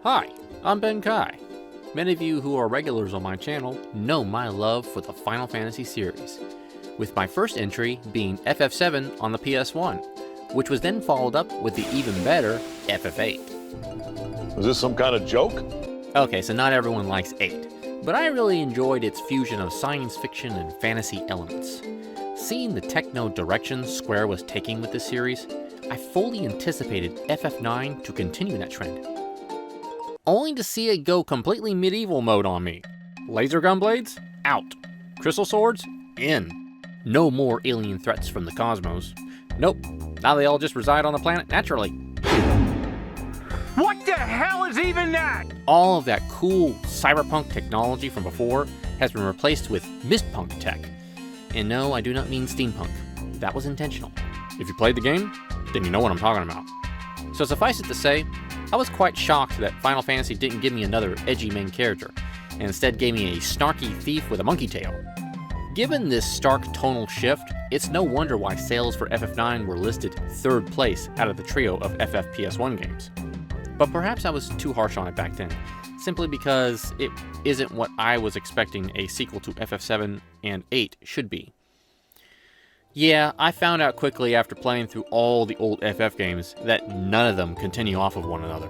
Hi, I'm Ben Kai. Many of you who are regulars on my channel know my love for the Final Fantasy series, with my first entry being FF7 on the PS1, which was then followed up with the even better FF8. Was this some kind of joke? Okay, so not everyone likes 8, but I really enjoyed its fusion of science fiction and fantasy elements. Seeing the techno direction Square was taking with this series, I fully anticipated FF9 to continue that trend. Only to see it go completely medieval mode on me. Laser gun blades? Out. Crystal swords? In. No more alien threats from the cosmos. Nope, now they all just reside on the planet naturally. What the hell is even that? All of that cool cyberpunk technology from before has been replaced with mistpunk tech. And no, I do not mean steampunk. That was intentional. If you played the game, then you know what I'm talking about. So suffice it to say, I was quite shocked that Final Fantasy didn't give me another edgy main character, and instead gave me a snarky thief with a monkey tail. Given this stark tonal shift, it's no wonder why sales for FF9 were listed 3rd place out of the trio of FF PS1 games. But perhaps I was too harsh on it back then, simply because it isn't what I was expecting a sequel to FF7 and 8 should be. Yeah, I found out quickly after playing through all the old FF games that none of them continue off of one another.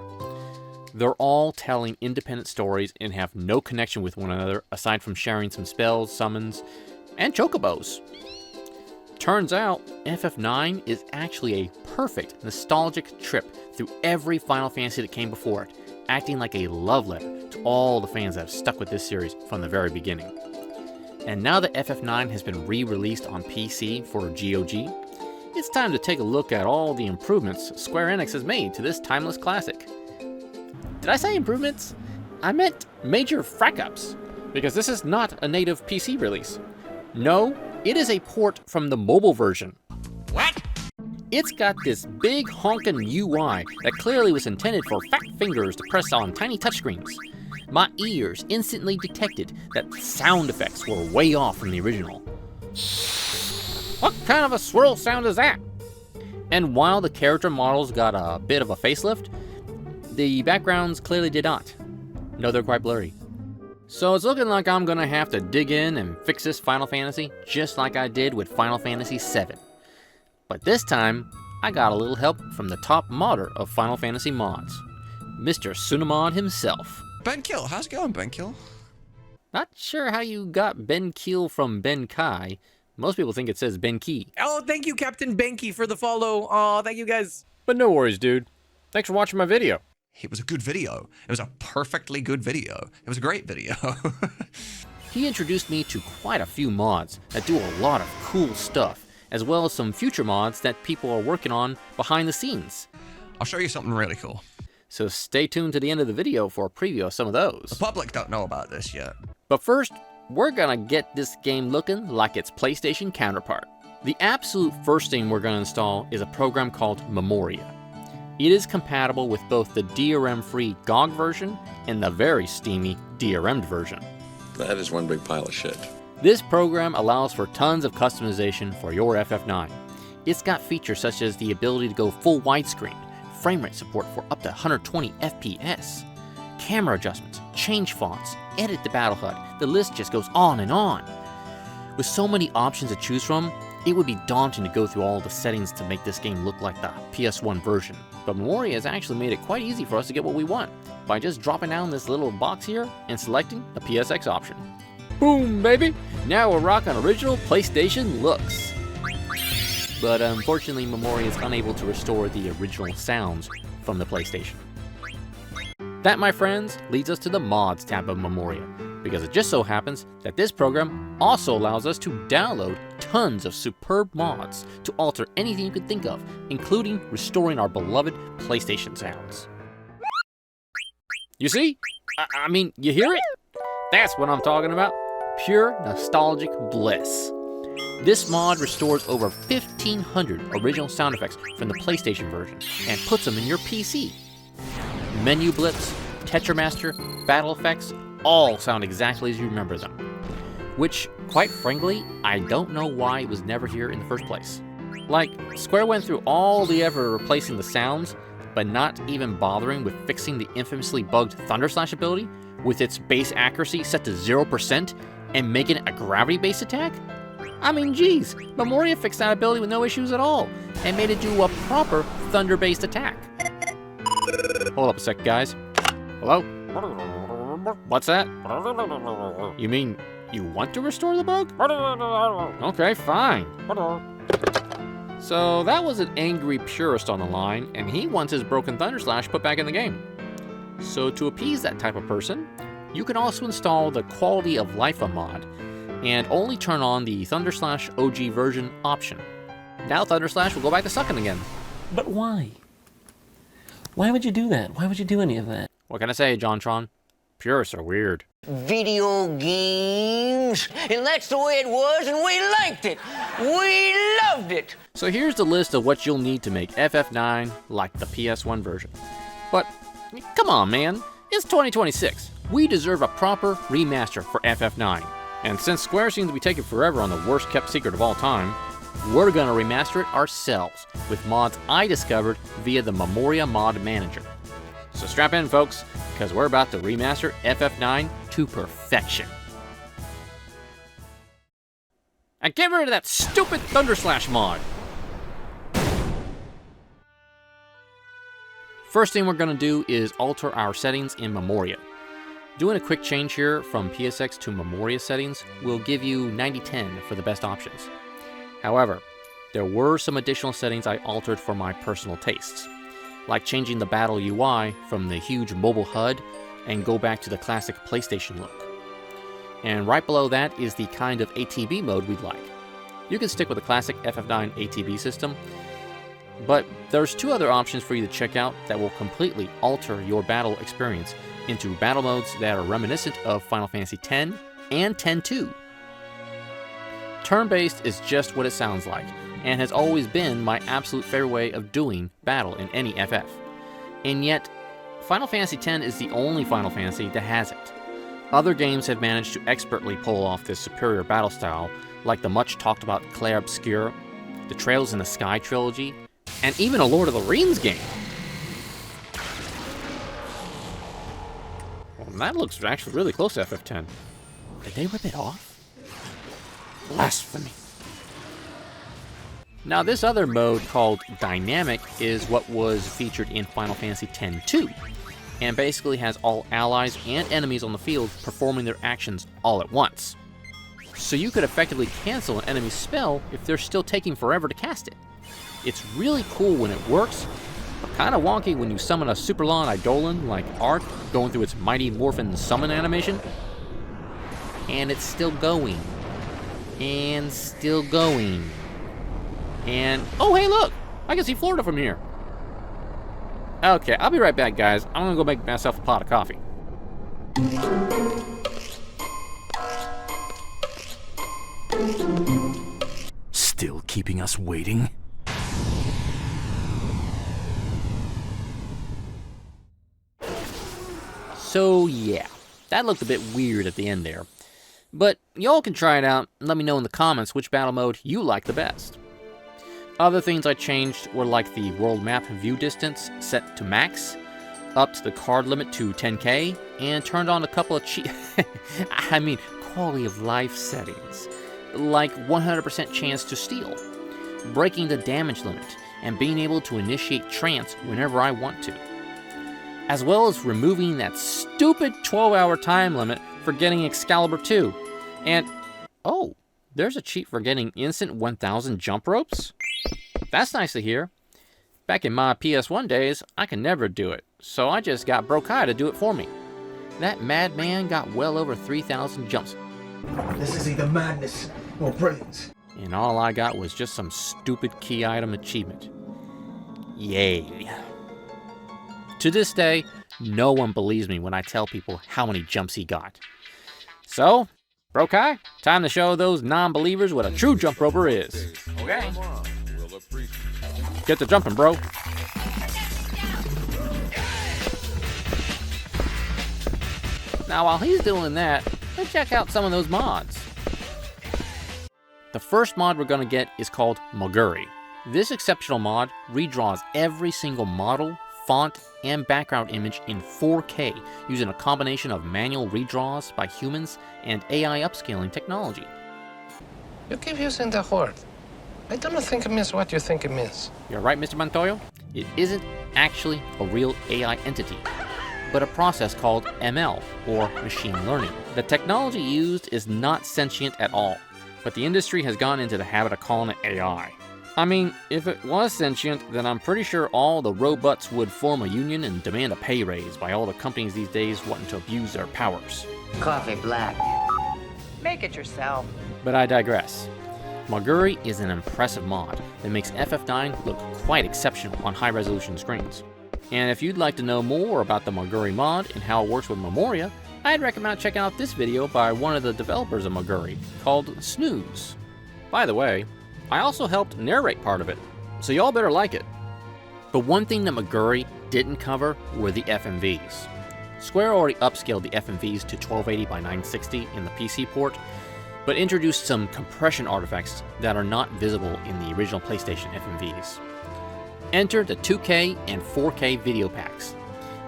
They're all telling independent stories and have no connection with one another aside from sharing some spells, summons, and chocobos. Turns out, FF9 is actually a perfect nostalgic trip through every Final Fantasy that came before it, acting like a love letter to all the fans that have stuck with this series from the very beginning. And now that FF9 has been re-released on PC for GOG, it's time to take a look at all the improvements Square Enix has made to this timeless classic. Did I say improvements? I meant major frack-ups, because this is not a native PC release. No, it is a port from the mobile version. What? It's got this big honkin' UI that clearly was intended for fat fingers to press on tiny touchscreens. My ears instantly detected that sound effects were way off from the original. What kind of a swirl sound is that? And while the character models got a bit of a facelift, the backgrounds clearly did not. No, they're quite blurry. So it's looking like I'm gonna have to dig in and fix this Final Fantasy just like I did with Final Fantasy VII. But this time, I got a little help from the top modder of Final Fantasy mods, Mr. Sunamod himself. Ben Kill, how's it going, Ben Kill? Not sure how you got Ben Keel from Ben Kai. Most people think it says Ben Key. Oh, thank you, Captain Benki, for the follow. Oh, thank you, guys. But no worries, dude. Thanks for watching my video. It was a good video. It was a perfectly good video. It was a great video. He introduced me to quite a few mods that do a lot of cool stuff, as well as some future mods that people are working on behind the scenes. I'll show you something really cool. So stay tuned to the end of the video for a preview of some of those. The public don't know about this yet. But first, we're gonna get this game looking like its PlayStation counterpart. The absolute first thing we're gonna install is a program called Memoria. It is compatible with both the DRM-Free GOG version and the very steamy DRM'd version. That is one big pile of shit. This program allows for tons of customization for your FF9. It's got features such as the ability to go full widescreen, frame rate support for up to 120 FPS, camera adjustments, change fonts, edit the battle HUD, the list just goes on and on. With so many options to choose from, it would be daunting to go through all the settings to make this game look like the PS1 version. But Memoria has actually made it quite easy for us to get what we want, by just dropping down this little box here and selecting the PSX option. Boom, baby! Now we're rocking original PlayStation looks. But unfortunately, Memoria is unable to restore the original sounds from the PlayStation. That, my friends, leads us to the Mods tab of Memoria, because it just so happens that this program also allows us to download tons of superb mods to alter anything you could think of, including restoring our beloved PlayStation sounds. You see? I mean, you hear it? That's what I'm talking about. Pure nostalgic bliss. This mod restores over 1,500 original sound effects from the PlayStation version and puts them in your PC. Menu blips, Tetramaster, battle effects, all sound exactly as you remember them. Which, quite frankly, I don't know why it was never here in the first place. Like, Square went through all the effort of replacing the sounds, but not even bothering with fixing the infamously bugged Thunder Slash ability with its base accuracy set to 0% and making it a gravity-based attack? I mean, geez, Memoria fixed that ability with no issues at all and made it do a proper Thunder-based attack. Hold up a sec, guys. Hello? What's that? You mean you want to restore the bug? Okay, fine. So that was an angry purist on the line, and he wants his broken Thunder Slash put back in the game. So to appease that type of person, you can also install the QualityOfLifa mod, and only turn on the Thunder Slash OG version option. Now Thunder Slash will go back to sucking again. But why? Why would you do that? Why would you do any of that? What can I say, JonTron? Purists are weird. Video games, and that's the way it was, and we liked it. We loved it. So here's the list of what you'll need to make FF9 like the PS1 version. But come on, man, it's 2026. We deserve a proper remaster for FF9. And since Square seems to be taking forever on the worst kept secret of all time, we're gonna remaster it ourselves with mods I discovered via the Memoria Mod Manager. So strap in, folks, because we're about to remaster FF9 to perfection. And get rid of that stupid Thunder Slash mod! First thing we're gonna do is alter our settings in Memoria. Doing a quick change here from PSX to Memoria settings will give you 90-10 for the best options. However, there were some additional settings I altered for my personal tastes, like changing the battle UI from the huge mobile HUD and go back to the classic PlayStation look. And right below that is the kind of ATB mode we'd like. You can stick with the classic FF9 ATB system, but there's two other options for you to check out that will completely alter your battle experience into battle modes that are reminiscent of Final Fantasy X and X-2. Turn-based is just what it sounds like, and has always been my absolute favorite way of doing battle in any FF. And yet, Final Fantasy X is the only Final Fantasy that has it. Other games have managed to expertly pull off this superior battle style, like the much talked about Clair Obscur, the Trails in the Sky trilogy, and even a Lord of the Rings game. Well, that looks actually really close to FF10. Did they rip it off? Blasphemy. Now this other mode called Dynamic is what was featured in Final Fantasy X-2, and basically has all allies and enemies on the field performing their actions all at once. So you could effectively cancel an enemy's spell if they're still taking forever to cast it. It's really cool when it works, but kind of wonky when you summon a Superlon Eidolon like Arc going through its Mighty Morphin summon animation. And it's still going. And still going. And, oh hey look! I can see Florida from here. Okay, I'll be right back, guys. I'm gonna go make myself a pot of coffee. Still keeping us waiting? So yeah, that looked a bit weird at the end there. But y'all can try it out and let me know in the comments which battle mode you like the best. Other things I changed were like the world map view distance set to max, upped the card limit to 10k, and turned on a couple of quality of life settings, like 100% chance to steal, breaking the damage limit, and being able to initiate trance whenever I want to. As well as removing that stupid 12-hour time limit for getting Excalibur 2. And, oh, there's a cheat for getting instant 1000 jump ropes? That's nice to hear. Back in my PS1 days, I could never do it, so I just got Brokai to do it for me. That madman got well over 3000 jumps. This is either madness or brilliance. And all I got was just some stupid key item achievement. Yay. To this day, no one believes me when I tell people how many jumps he got. So, Brokai, time to show those non-believers what a true jump roper is. Okay. Get to jumping, bro. Now, while he's doing that, let's check out some of those mods. The first mod we're gonna get is called Moguri. This exceptional mod redraws every single model, font and background image in 4K using a combination of manual redraws by humans and AI upscaling technology. You keep using the word. I don't think it means what you think it means. You're right, Mr. Montoyo. It isn't actually a real AI entity, but a process called ML, or machine learning. The technology used is not sentient at all, but the industry has gone into the habit of calling it AI. I mean, if it was sentient, then I'm pretty sure all the robots would form a union and demand a pay raise by all the companies these days wanting to abuse their powers. Coffee black. Make it yourself. But I digress. Maguri is an impressive mod that makes FF9 look quite exceptional on high-resolution screens. And if you'd like to know more about the Maguri mod and how it works with Memoria, I'd recommend checking out this video by one of the developers of Maguri, called Snooze. By the way, I also helped narrate part of it, so y'all better like it. But one thing that Maguri didn't cover were the FMVs. Square already upscaled the FMVs to 1280 by 960 in the PC port, but introduced some compression artifacts that are not visible in the original PlayStation FMVs. Enter the 2K and 4K video packs.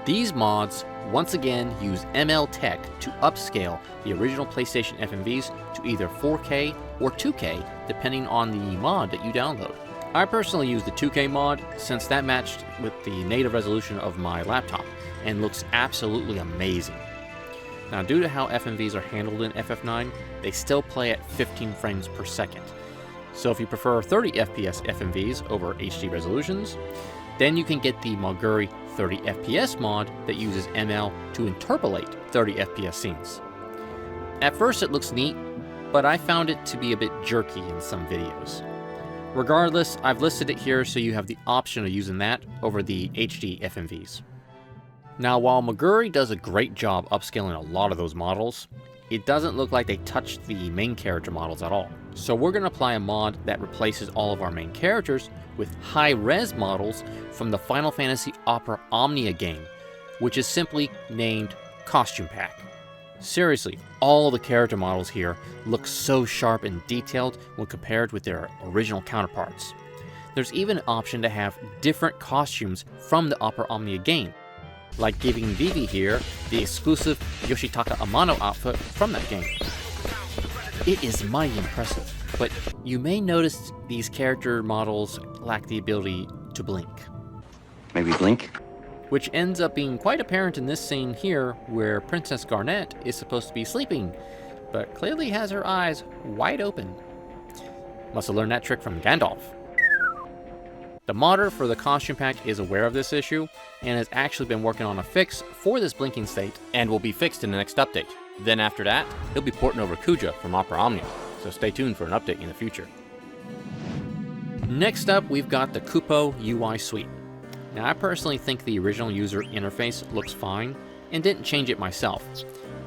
These mods once again use ML tech to upscale the original PlayStation FMVs to either 4K or 2K depending on the mod that you download. I personally use the 2K mod since that matched with the native resolution of my laptop and looks absolutely amazing. Now, due to how FMVs are handled in FF9, they still play at 15 frames per second. So if you prefer 30 FPS FMVs over HD resolutions, then you can get the Maguri 30 FPS mod that uses ML to interpolate 30 FPS scenes. At first it looks neat, but I found it to be a bit jerky in some videos. Regardless, I've listed it here so you have the option of using that over the HD FMVs. Now, while Maguri does a great job upscaling a lot of those models, it doesn't look like they touched the main character models at all. So we're going to apply a mod that replaces all of our main characters with high-res models from the Final Fantasy Opera Omnia game, which is simply named Costume Pack. Seriously, all the character models here look so sharp and detailed when compared with their original counterparts. There's even an option to have different costumes from the Opera Omnia game, like giving Vivi here the exclusive Yoshitaka Amano outfit from that game. It is mighty impressive, but you may notice these character models lack the ability to blink. Maybe blink? Which ends up being quite apparent in this scene here where Princess Garnet is supposed to be sleeping, but clearly has her eyes wide open. Must have learned that trick from Gandalf. The modder for the costume pack is aware of this issue and has actually been working on a fix for this blinking state and will be fixed in the next update. Then after that, he'll be porting over Kuja from Opera Omnia, so stay tuned for an update in the future. Next up, we've got the Kupo UI suite. Now, I personally think the original user interface looks fine and didn't change it myself,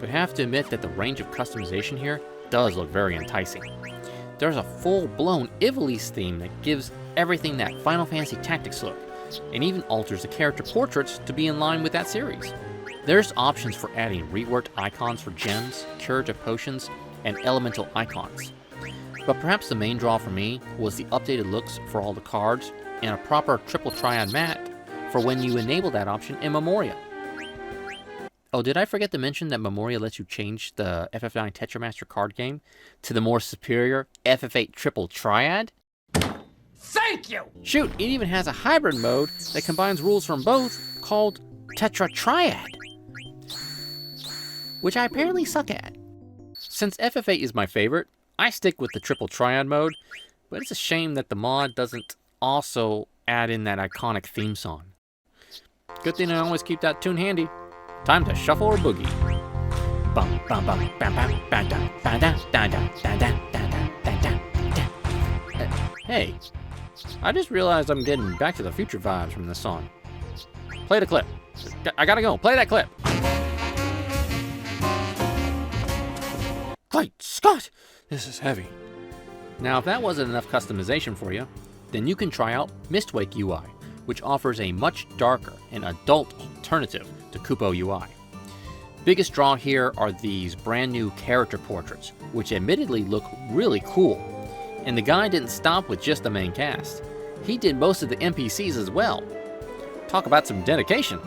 but have to admit that the range of customization here does look very enticing. There's a full-blown Ivalice theme that gives everything that Final Fantasy Tactics look, and even alters the character portraits to be in line with that series. There's options for adding reworked icons for gems, curative potions, and elemental icons. But perhaps the main draw for me was the updated looks for all the cards and a proper triple triad mat for when you enable that option in Memoria. Oh, did I forget to mention that Memoria lets you change the FF9 Tetramaster card game to the more superior FF8 Triple Triad? Thank you! Shoot, it even has a hybrid mode that combines rules from both called Tetra Triad, which I apparently suck at. Since FF8 is my favorite, I stick with the Triple Triad mode, but it's a shame that the mod doesn't also add in that iconic theme song. Good thing I always keep that tune handy. Time to shuffle or boogie. Bum bum bum bam bam bam dum bam dum dum dum dum dum dum dum dum. Hey, I just realized I'm getting Back to the Future vibes from this song. Play the clip. I gotta go. Play that clip. Great Scott! This is heavy. Now, if that wasn't enough customization for you, then you can try out Mistwake UI, which offers a much darker and adult alternative to Kupo UI. Biggest draw here are these brand new character portraits, which admittedly look really cool. And the guy didn't stop with just the main cast. He did most of the NPCs as well. Talk about some dedication.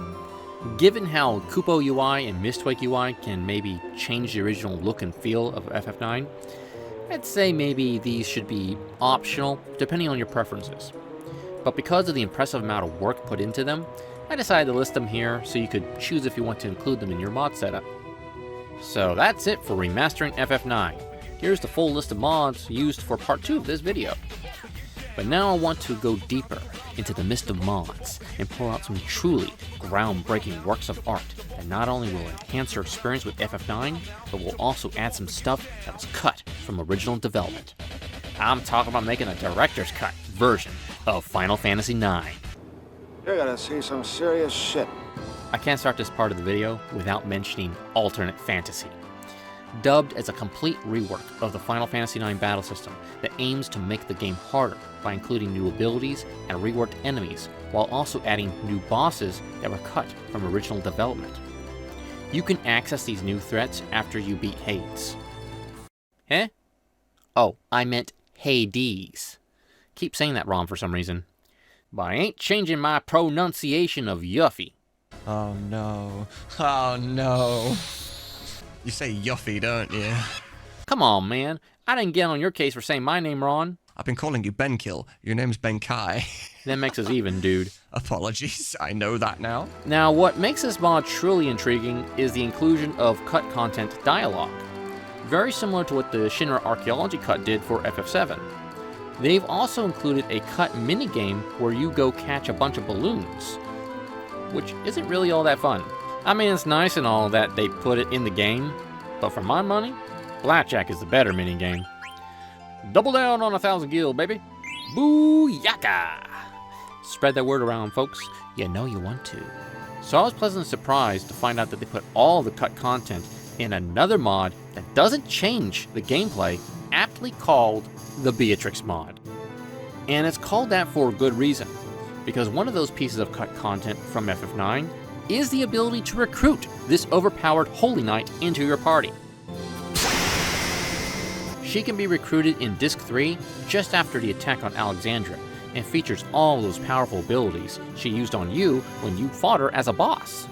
Given how Kupo UI and Mistwake UI can maybe change the original look and feel of FF9, I'd say maybe these should be optional, depending on your preferences. But because of the impressive amount of work put into them, I decided to list them here so you could choose if you want to include them in your mod setup. So that's it for remastering FF9. Here's the full list of mods used for part 2 of this video. But now I want to go deeper into the mist of mods and pull out some truly groundbreaking works of art that not only will enhance your experience with FF9, but will also add some stuff that was cut from original development. I'm talking about making a director's cut version of Final Fantasy IX. You're gonna see some serious shit. I can't start this part of the video without mentioning Alternate Fantasy. Dubbed as a complete rework of the Final Fantasy IX battle system that aims to make the game harder by including new abilities and reworked enemies, while also adding new bosses that were cut from original development. You can access these new threats after you beat Hades. Eh? Oh, I meant Hades. Keep saying that wrong for some reason. But I ain't changing my pronunciation of Yuffie. Oh no. Oh no. You say Yuffie, don't you? Come on, man. I didn't get on your case for saying my name wrong. I've been calling you Benkill. Your name's Benkai. That makes us even, dude. Apologies, I know that now. Now, what makes this mod truly intriguing is the inclusion of cut content dialogue. Very similar to what the Shinra Archaeology cut did for FF7. They've also included a cut minigame where you go catch a bunch of balloons, which isn't really all that fun. I mean, it's nice and all that they put it in the game, but for my money, Blackjack is the better minigame. Double down on 1,000 gil, baby. Booyaka! Spread that word around, folks. You know you want to. So I was pleasantly surprised to find out that they put all the cut content in another mod that doesn't change the gameplay, aptly called the Beatrix mod. And it's called that for a good reason, because one of those pieces of cut content from FF9 is the ability to recruit this overpowered Holy Knight into your party. She can be recruited in Disc 3 just after the attack on Alexandria, and features all those powerful abilities she used on you when you fought her as a boss.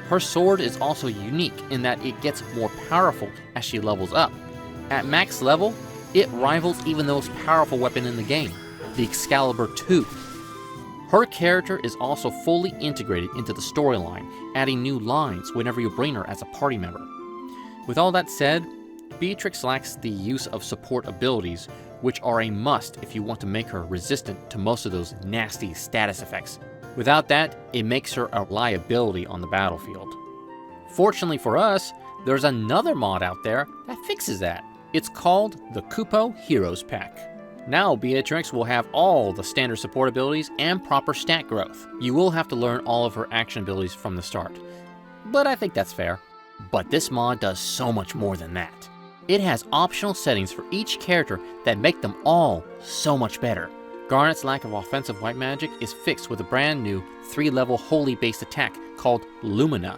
Her sword is also unique in that it gets more powerful as she levels up. At max level, it rivals even the most powerful weapon in the game, the Excalibur II. Her character is also fully integrated into the storyline, adding new lines whenever you bring her as a party member. With all that said, Beatrix lacks the use of support abilities, which are a must if you want to make her resistant to most of those nasty status effects. Without that, it makes her a liability on the battlefield. Fortunately for us, there's another mod out there that fixes that. It's called the Kupo Heroes Pack. Now Beatrix will have all the standard support abilities and proper stat growth. You will have to learn all of her action abilities from the start, but I think that's fair. But this mod does so much more than that. It has optional settings for each character that make them all so much better. Garnet's lack of offensive white magic is fixed with a brand new 3-level holy based attack called Lumina.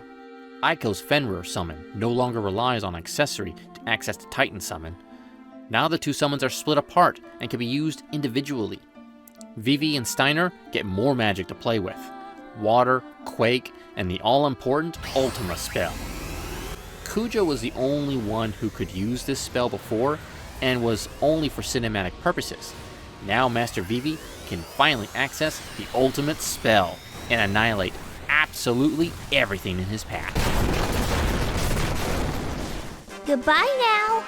Aiko's Fenrir summon no longer relies on accessory to access the Titan summon. Now the two summons are split apart and can be used individually. Vivi and Steiner get more magic to play with. Water, Quake, and the all-important Ultima spell. Kujo was the only one who could use this spell before, and was only for cinematic purposes. Now Master Vivi can finally access the ultimate spell and annihilate absolutely everything in his path. Goodbye now!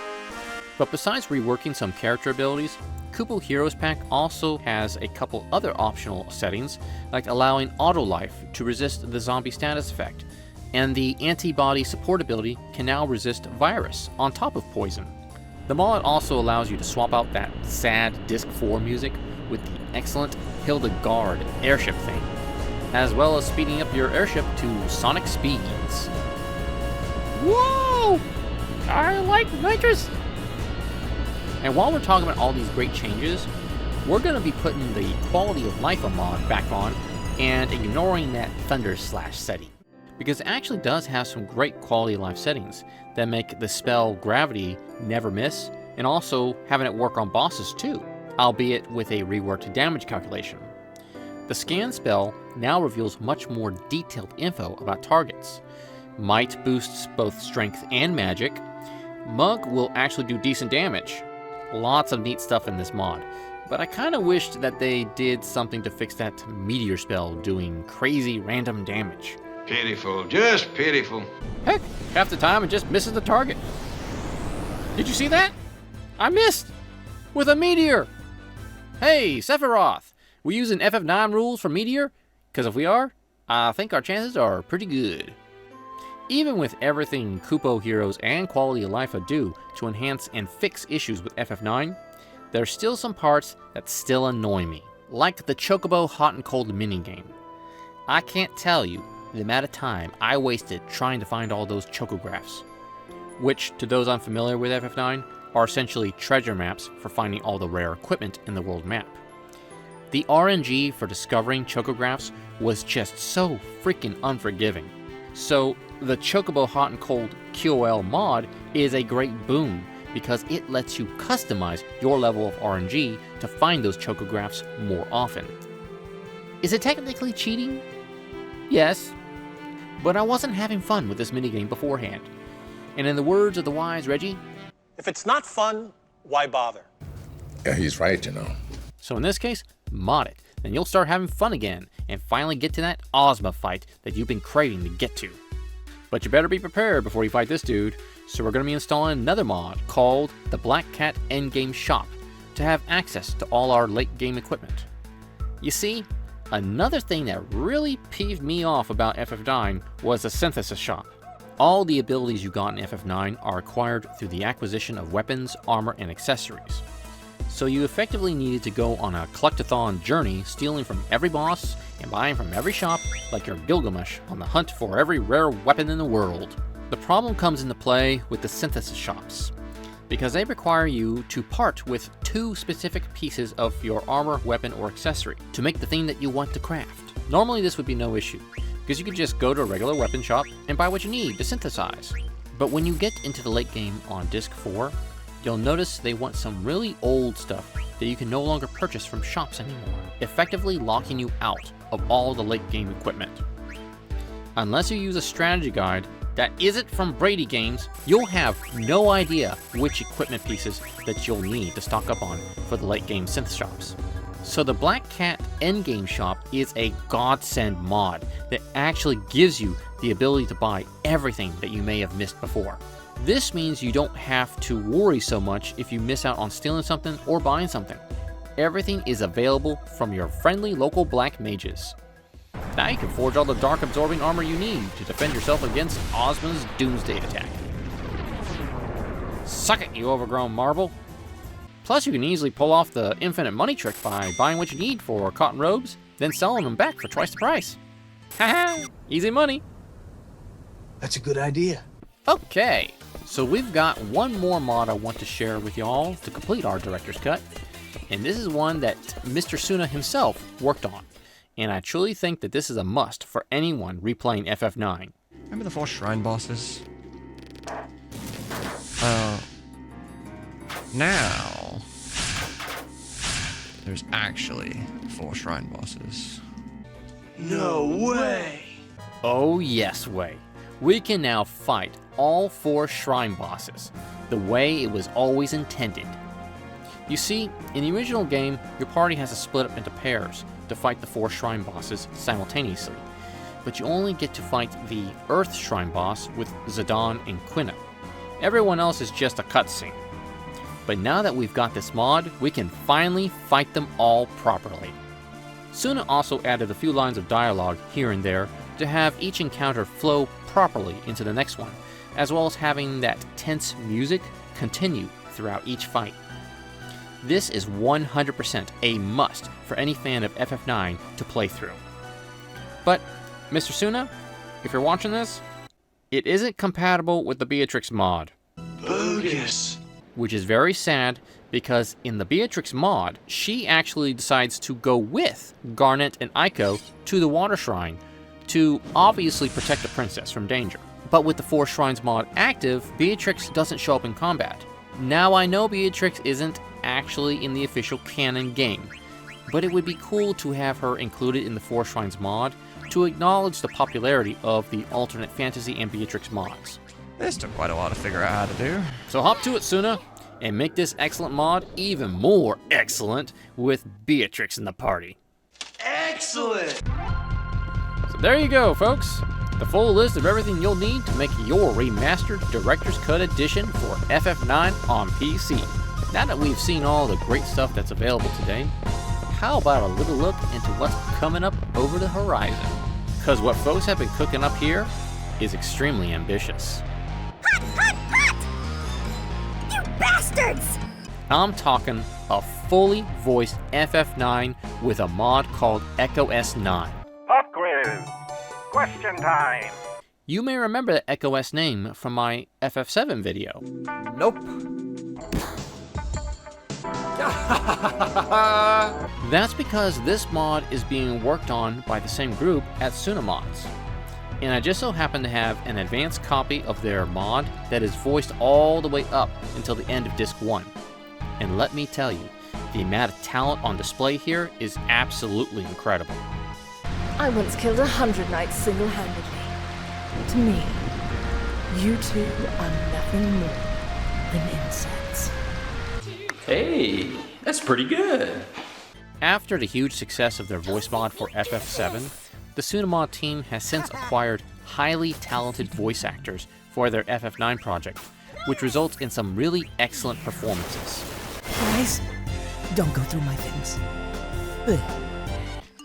But besides reworking some character abilities, Kupo Heroes Pack also has a couple other optional settings, like allowing Auto Life to resist the zombie status effect, and the antibody support ability can now resist virus on top of poison. The mod also allows you to swap out that sad Disc 4 music with the excellent Hildegard airship theme, as well as speeding up your airship to sonic speeds. Whoa! I like nitrous! And while we're talking about all these great changes, we're going to be putting the QualityOfLifa mod back on and ignoring that Thunder/Slash setting, because it actually does have some great quality of life settings that make the spell Gravity never miss, and also having it work on bosses too, albeit with a reworked damage calculation. The scan spell now reveals much more detailed info about targets. Might boosts both strength and magic. Mug will actually do decent damage. Lots of neat stuff in this mod, but I kinda wished that they did something to fix that meteor spell doing crazy random damage. Pitiful, just pitiful. Heck, half the time it just misses the target. Did you see that? I missed! With a meteor! Hey, Sephiroth! We using FF9 rules for meteor? Because if we are, I think our chances are pretty good. Even with everything Kupo Heroes and QualityOfLifa do to enhance and fix issues with FF9, there's still some parts that still annoy me, like the Chocobo Hot and Cold minigame. I can't tell you the amount of time I wasted trying to find all those chocographs, which, to those unfamiliar with FF9, are essentially treasure maps for finding all the rare equipment in the world map. The RNG for discovering chocographs was just so freaking unforgiving. So the Chocobo Hot and Cold QOL mod is a great boon because it lets you customize your level of RNG to find those chocographs more often. Is it technically cheating? Yes, but I wasn't having fun with this minigame beforehand. And in the words of the wise Reggie, if it's not fun, why bother? Yeah, he's right, you know. So in this case, mod it. Then you'll start having fun again and finally get to that Ozma fight that you've been craving to get to. But you better be prepared before you fight this dude, so we're going to be installing another mod called the Black Cat Endgame Shop to have access to all our late game equipment. You see, another thing that really peeved me off about FF9 was the synthesis shop. All the abilities you got in FF9 are acquired through the acquisition of weapons, armor, and accessories. So you effectively needed to go on a collectathon journey, stealing from every boss and buying from every shop like you're Gilgamesh on the hunt for every rare weapon in the world. The problem comes into play with the synthesis shops, because they require you to part with 2 specific pieces of your armor, weapon, or accessory to make the thing that you want to craft. Normally this would be no issue, because you could just go to a regular weapon shop and buy what you need to synthesize. But when you get into the late game on Disc 4, you'll notice they want some really old stuff that you can no longer purchase from shops anymore, effectively locking you out of all the late game equipment. Unless you use a strategy guide that isn't from Brady Games, you'll have no idea which equipment pieces that you'll need to stock up on for the late game synth shops. So the Black Cat Endgame Shop is a godsend mod that actually gives you the ability to buy everything that you may have missed before. This means you don't have to worry so much if you miss out on stealing something or buying something. Everything is available from your friendly local black mages. Now you can forge all the dark absorbing armor you need to defend yourself against Ozma's doomsday attack. Suck it, you overgrown marble! Plus you can easily pull off the infinite money trick by buying what you need for cotton robes, then selling them back for twice the price. Haha, easy money! That's a good idea. Okay, so we've got one more mod I want to share with y'all to complete our director's cut, and this is one that Mr. Suna himself worked on, and I truly think that this is a must for anyone replaying FF9. Remember the 4 shrine bosses? Now there's actually 4 shrine bosses. No way! Oh yes, way. We can now fight all 4 shrine bosses, the way it was always intended. You see, in the original game, your party has to split up into pairs to fight the 4 shrine bosses simultaneously, but you only get to fight the Earth Shrine boss with Zidane and Quina. Everyone else is just a cutscene. But now that we've got this mod, we can finally fight them all properly. Suna also added a few lines of dialogue here and there to have each encounter flow properly into the next one, as well as having that tense music continue throughout each fight. This is 100% a must for any fan of FF9 to play through. But, Mr. Suna, if you're watching this, it isn't compatible with the Beatrix mod. Bogus. Which is very sad, because in the Beatrix mod, she actually decides to go with Garnet and Aiko to the Water Shrine to obviously protect the princess from danger. But with the 4 Shrines mod active, Beatrix doesn't show up in combat. Now I know Beatrix isn't actually in the official canon game, but it would be cool to have her included in the Four Shrines mod to acknowledge the popularity of the alternate fantasy and Beatrix mods. This took quite a while to figure out how to do. So hop to it, Suna, and make this excellent mod even more excellent with Beatrix in the party. Excellent! So there you go, folks. The full list of everything you'll need to make your remastered Director's Cut edition for FF9 on PC. Now that we've seen all the great stuff that's available today, how about a little look into what's coming up over the horizon? Because what folks have been cooking up here is extremely ambitious. Hot, hot, hot! You bastards! I'm talking a fully voiced FF9 with a mod called Echo S9. Pop quiz. Question time. You may remember the Echo S name from my FF7 video. Nope. That's because this mod is being worked on by the same group at Sunamods. And I just so happen to have an advanced copy of their mod that is voiced all the way up until the end of Disc 1. And let me tell you, the amount of talent on display here is absolutely incredible. I once killed 100 knights single-handedly. To me, you two are nothing more than insects. Hey, that's pretty good. After the huge success of their voice mod for FF7, the Sunamod team has since acquired highly talented voice actors for their FF9 project, which results in some really excellent performances. Guys, don't go through my things. Ugh.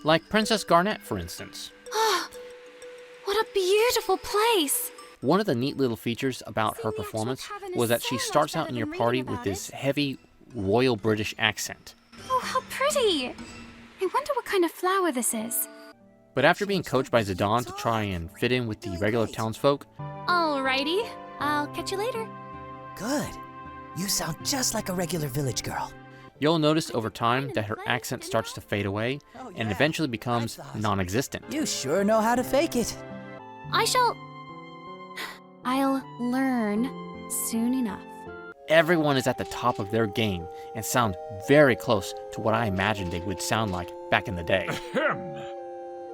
Like Princess Garnet, for instance. What a beautiful place! One of the neat little features about her performance was that she starts out in your party with this heavy Royal British accent. Oh, how pretty! I wonder what kind of flower this is. But after being coached by Zidane to try and fit in with the regular townsfolk, Alrighty, I'll catch you later. Good. You sound just like a regular village girl. you'll notice over time that her accent starts to fade away and eventually becomes non-existent. You sure know how to fake it. I'll learn soon enough. Everyone is at the top of their game and sound very close to what I imagined they would sound like back in the day. Ahem.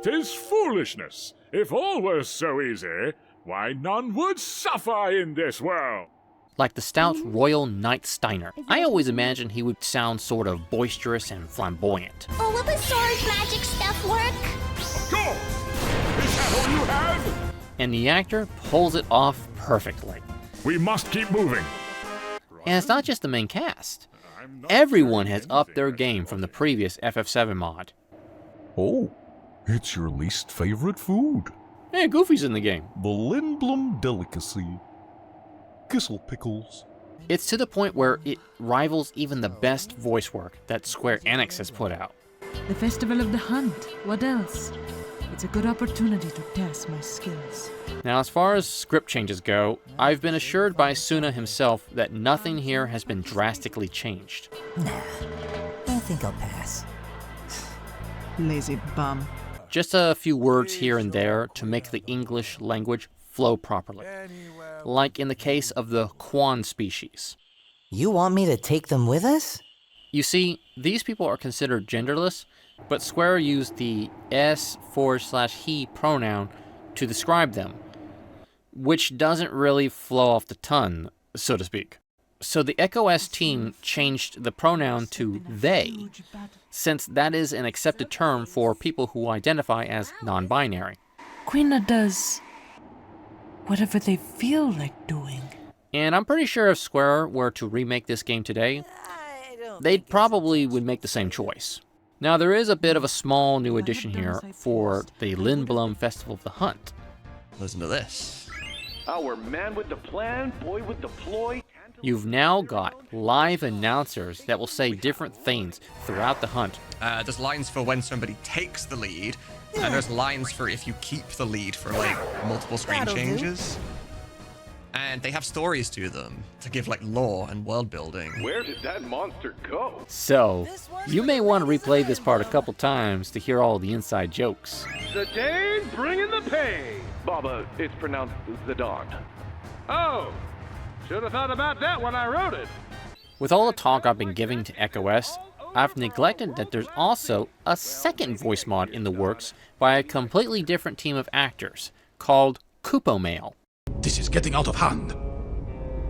'Tis foolishness. If all were so easy, why none would suffer in this world. Like the stout Royal Knight Steiner, I always imagined he would sound sort of boisterous and flamboyant. Oh, will the sword magic stuff work? Of course! Is that all you have? And the actor pulls it off perfectly. We must keep moving. And it's not just the main cast. Everyone has upped their game from the previous FF7 mod. Oh, it's your least favorite food. Hey, Goofy's in the game. The Lindblom delicacy. Kissel pickles. It's to the point where it rivals even the best voice work that Square Enix has put out. The Festival of the Hunt. What else? It's a good opportunity to test my skills. Now, as far as script changes go, I've been assured by Suna himself that nothing here has been drastically changed. Nah, I think I'll pass. Lazy bum. Just a few words here and there to make the English language flow properly. Like in the case of the Quan species. You want me to take them with us? You see, these people are considered genderless, but Square used the s/he pronoun to describe them, which doesn't really flow off the tongue, so to speak. So the Echo S team changed the pronoun to they, since that is an accepted term for people who identify as non-binary. Quina does whatever they feel like doing. And I'm pretty sure if Square were to remake this game today, they probably would make the same choice. Now, there is a bit of a small new addition here for the Lindblom Festival of the Hunt. Listen to this. Our man with the plan, boy with the ploy. You've now got live announcers that will say different things throughout the hunt. There's lines for when somebody takes the lead, and there's lines for if you keep the lead for like multiple screen changes. And they have stories to them to give like lore and world building. Where did that monster go? So, you may want to replay this part a couple times to hear all the inside jokes. Zidane bringing the pain. Baba, it's pronounced Zidane. Oh, should have thought about that when I wrote it. With all the talk I've been giving to Echo S, I've neglected that there's also a second voice mod in the works by a completely different team of actors, called Kupo Mail. This is getting out of hand.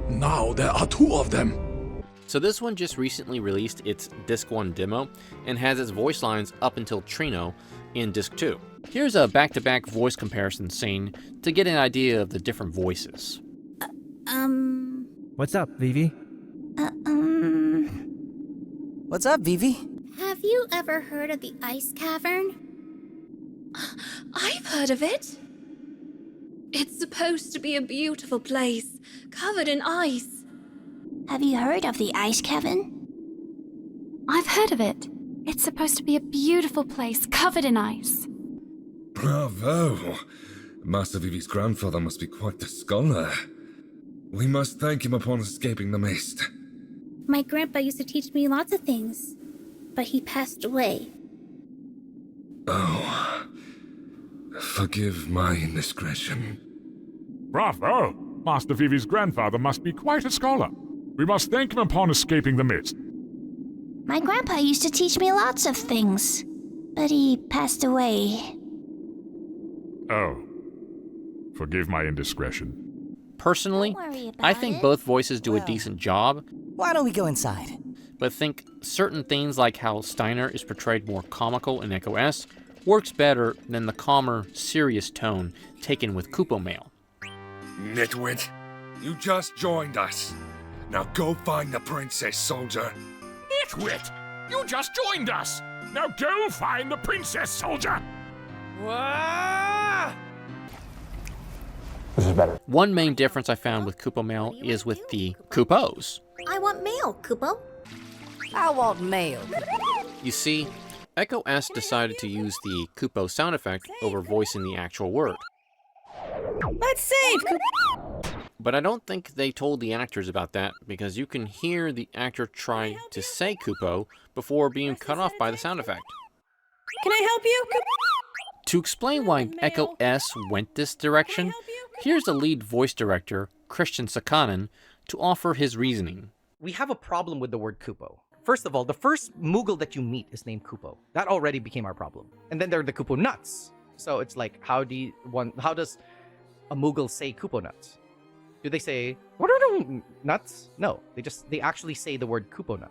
Now there are 2 of them. So this one just recently released its Disc 1 demo, and has its voice lines up until Trino in Disc 2. Here's a back-to-back voice comparison scene to get an idea of the different voices. What's up, Vivi? What's up, Vivi? Have you ever heard of the Ice Cavern? I've heard of it. It's supposed to be a beautiful place, covered in ice. Have you heard of the Ice Cavern? I've heard of it. It's supposed to be a beautiful place, covered in ice. Bravo! Master Vivi's grandfather must be quite the scholar. We must thank him upon escaping the mist. My grandpa used to teach me lots of things, but he passed away. Oh. Forgive my indiscretion. Bravo! Master Vivi's grandfather must be quite a scholar. We must thank him upon escaping the mist. My grandpa used to teach me lots of things, but he passed away. Oh. Forgive my indiscretion. Personally, I think both voices do a decent job. Why don't we go inside? But think certain things like how Steiner is portrayed more comical in Echo S works better than the calmer, serious tone taken with Kupo Mail. Nitwit, you just joined us. Now go find the princess, soldier. Nitwit! You just joined us! Now go find the princess, soldier! This is better. One main difference I found with Kupo Mail is with the Kupos. I want mail, Kupo. I want mail. You see, Echo S decided to use the Kupo sound effect over voicing the actual word. Let's save Kupo. But I don't think they told the actors about that, because you can hear the actor try to say Kupo before being cut off by the sound effect. Can I help you? To explain why Echo S went this direction, here's the lead voice director, Christian Sakanen, to offer his reasoning. We have a problem with the word Kupo. First of all, the first Moogle that you meet is named Kupo. That already became our problem. And then there are the Kupo nuts. So it's like, how does a Moogle say Kupo nuts? Do they say nuts? No, they actually say the word Kupo nut,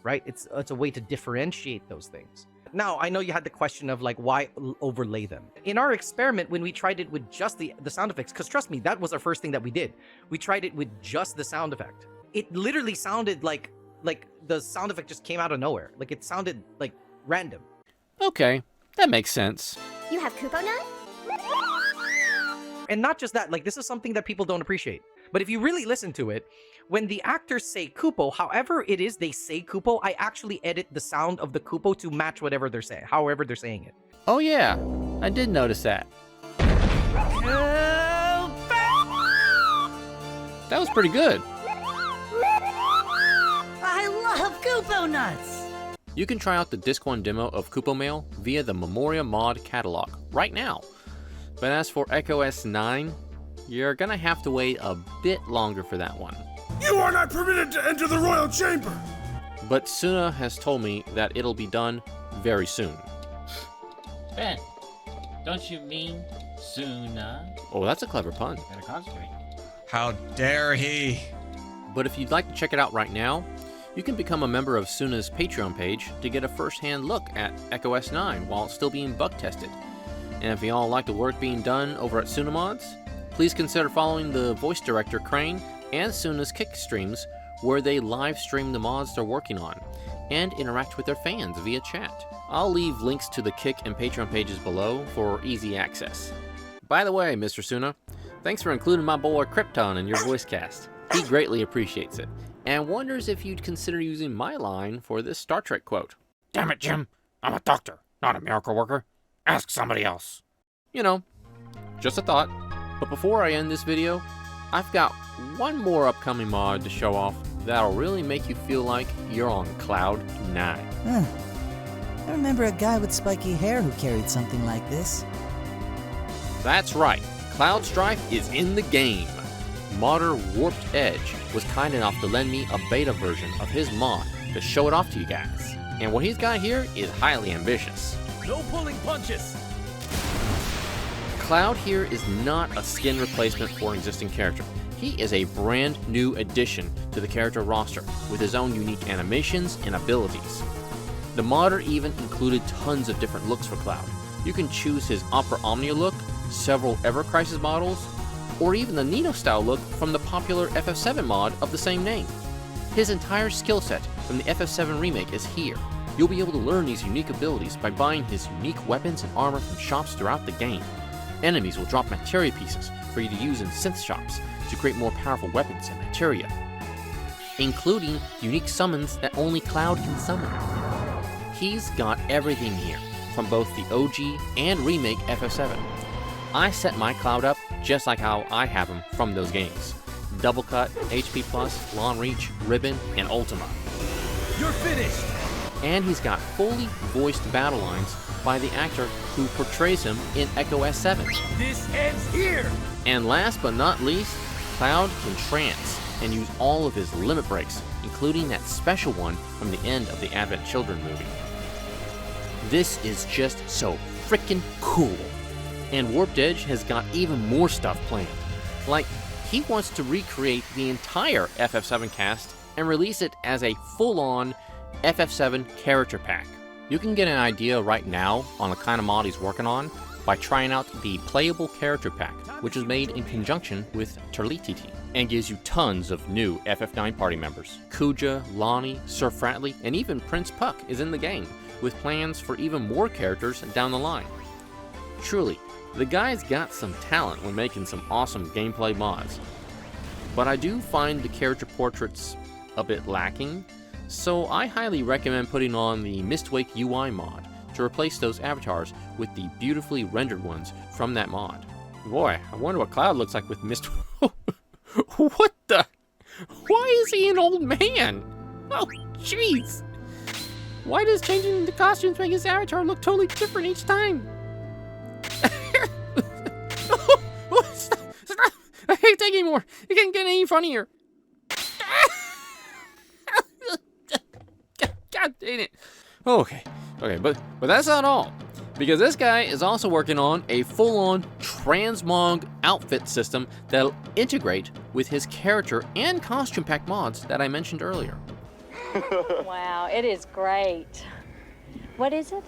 right? It's a way to differentiate those things. Now, I know you had the question of like, why overlay them? In our experiment, when we tried it with just the sound effects, because trust me, that was our first thing that we did. We tried it with just the sound effect. It literally sounded like the sound effect just came out of nowhere. Like it sounded like random. Okay, that makes sense. You have Kupo nut? And not just that, like this is something that people don't appreciate. But if you really listen to it, when the actors say Kupo, however it is they say Kupo, I actually edit the sound of the Kupo to match whatever they're saying, however they're saying it. Oh yeah, I did notice that. That was pretty good. I love Kupo nuts. You can try out the Disc 1 demo of Kupo Mail via the Memoria mod catalog right now. But as for Echo S9, you're gonna have to wait a bit longer for that one. You are not permitted to enter the royal chamber! But Suna has told me that it'll be done very soon. Ben, don't you mean Suna? Oh, that's a clever pun. Gotta concentrate. How dare he? But if you'd like to check it out right now, you can become a member of Suna's Patreon page to get a first-hand look at Echo S9 while it's still being bug tested. And if you all like the work being done over at Suna Mods, please consider following the voice director Crane and Suna's Kick streams, where they live stream the mods they're working on and interact with their fans via chat. I'll leave links to the Kick and Patreon pages below for easy access. By the way, Mr. Suna, thanks for including my boy Krypton in your voice cast. He greatly appreciates it and wonders if you'd consider using my line for this Star Trek quote. Damn it, Jim. I'm a doctor, not a miracle worker. Ask somebody else. You know, just a thought. But before I end this video, I've got one more upcoming mod to show off that'll really make you feel like you're on Cloud 9. I remember a guy with spiky hair who carried something like this. That's right, Cloud Strife is in the game. Modder Warped Edge was kind enough to lend me a beta version of his mod to show it off to you guys. And what he's got here is highly ambitious. No pulling punches! Cloud here is not a skin replacement for an existing character. He is a brand new addition to the character roster with his own unique animations and abilities. The modder even included tons of different looks for Cloud. You can choose his Opera Omnia look, several Ever Crisis models, or even the Nino style look from the popular FF7 mod of the same name. His entire skill set from the FF7 remake is here. You'll be able to learn these unique abilities by buying his unique weapons and armor from shops throughout the game. Enemies will drop materia pieces for you to use in synth shops to create more powerful weapons and materia, including unique summons that only Cloud can summon. He's got everything here, from both the OG and remake FF7. I set my Cloud up just like how I have him from those games. Double Cut, HP+, Long Reach, Ribbon, and Ultima. You're finished! And he's got fully voiced battle lines by the actor who portrays him in Echo S7. This ends here! And last but not least, Cloud can trance and use all of his limit breaks, including that special one from the end of the Advent Children movie. This is just so freaking cool. And Warped Edge has got even more stuff planned. Like, he wants to recreate the entire FF7 cast and release it as a full-on FF7 character pack. You can get an idea right now on the kind of mod he's working on by trying out the Playable Character Pack, which is made in conjunction with Turlititi, and gives you tons of new FF9 party members. Kuja, Lonnie, Sir Fratley, and even Prince Puck is in the game, with plans for even more characters down the line. Truly, the guy's got some talent when making some awesome gameplay mods. But I do find the character portraits a bit lacking, so I highly recommend putting on the Mistwake UI mod to replace those avatars with the beautifully rendered ones from that mod. Boy, I wonder what Cloud looks like with What the? Why is he an old man? Oh, jeez! Why does changing the costumes make his avatar look totally different each time? Stop! I can't take anymore. It can't get any funnier. God dang it. Okay, but that's not all. Because this guy is also working on a full-on transmog outfit system that'll integrate with his character and costume pack mods that I mentioned earlier. Wow, it is great. What is it?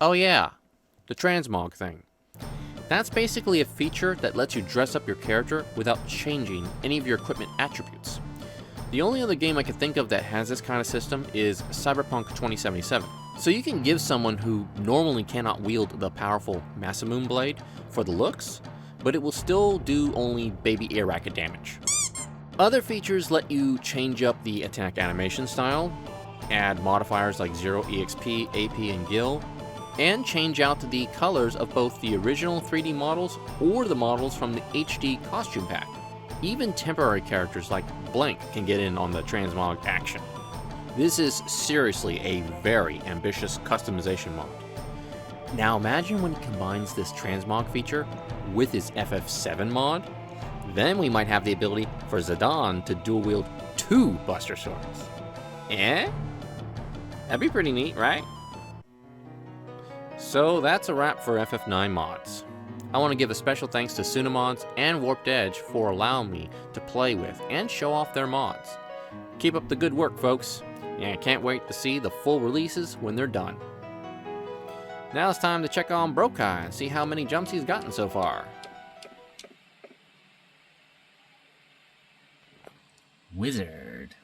Oh yeah, the transmog thing. That's basically a feature that lets you dress up your character without changing any of your equipment attributes. The only other game I can think of that has this kind of system is Cyberpunk 2077. So you can give someone who normally cannot wield the powerful Masamune blade for the looks, but it will still do only baby ear racket damage. Other features let you change up the attack animation style, add modifiers like 0, EXP, AP, and Gil, and change out the colors of both the original 3D models or the models from the HD costume pack. Even temporary characters like Blank can get in on the transmog action. This is seriously a very ambitious customization mod. Now imagine when he combines this transmog feature with his FF7 mod, then we might have the ability for Zidane to dual wield 2 Buster Swords. Eh? That'd be pretty neat, right? So that's a wrap for FF9 mods. I want to give a special thanks to Sunamods and Warped Edge for allowing me to play with and show off their mods. Keep up the good work, folks, and I can't wait to see the full releases when they're done. Now it's time to check on Brokai and see how many jumps he's gotten so far. Wizard.